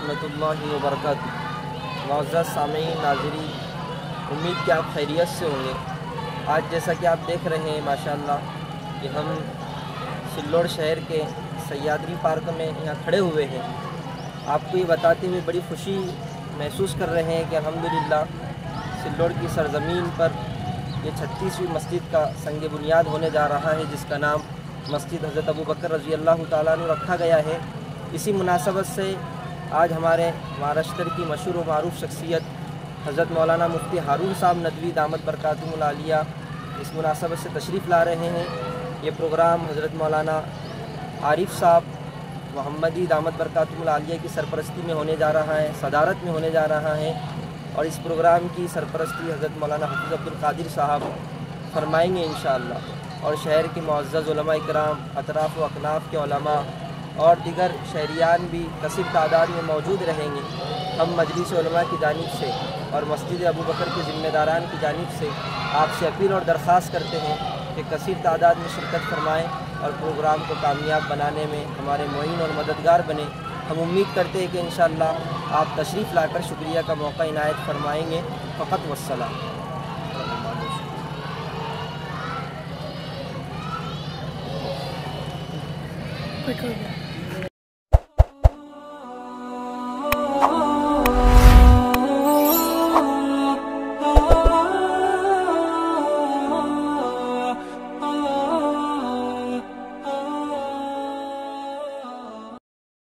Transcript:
वरहमतुल्लाहि वबरकातुहू। मुअज़्ज़ज़ सामीईन नाज़रीन, उम्मीद कि आप खैरियत से होंगे। आज जैसा कि आप देख रहे हैं माशाअल्लाह कि हम सिल्लोड शहर के सह्याद्री पार्क में यहाँ खड़े हुए हैं। आपको ये बताते हुए बड़ी खुशी महसूस कर रहे हैं कि अल्हम्दुलिल्लाह सिल्लोड की सरज़मीन पर ये 36वीं मस्जिद का संग बुनियाद होने जा रहा है, जिसका नाम मस्जिद हज़रत अबू बकर रज़ी अल्लाह तआला अन्हु रखा गया है। इसी मुनासबत से आज हमारे महाराष्ट्र की मशहूर व मारूफ शख्सियत हज़रत मौलाना मुफ्ती हारून साहब नदवी दामत बरकातुहुल आलिया इस मुनासबत से तशरीफ़ ला रहे हैं। ये प्रोग्राम हज़रत मौलाना आरिफ साहब मोहम्मदी दामत बरकातुहुल आलिया की सरपरस्ती में होने जा रहा है, सदारत में होने जा रहा है। और इस प्रोग्राम की सरपरस्ती हज़रत मौलाना हफ़ीज़ अब्दुल क़ादिर साहब फरमाएंगे इंशाअल्लाह। और शहर के मुअज़्ज़ज़ उलमा इकराम, अतराफ़ व अकनाफ़ के उलमा और दीगर शहरियान भी कसीर तादाद में मौजूद रहेंगे। हम मजलिस उलमा की जानिब से और मस्जिद अबू बकर के ज़िम्मेदारान की जानिब से आपसे अपील और दरख्वास्त करते हैं कि कसीर तादाद में शिरकत फरमाएँ और प्रोग्राम को कामयाब बनाने में हमारे मुईन और मददगार बने। हम उम्मीद करते हैं कि इंशाअल्लाह आप तशरीफ़ लाकर शुक्रिया का मौका इनायत फरमाएँगे। फ़क़त वस्सलाम। Record.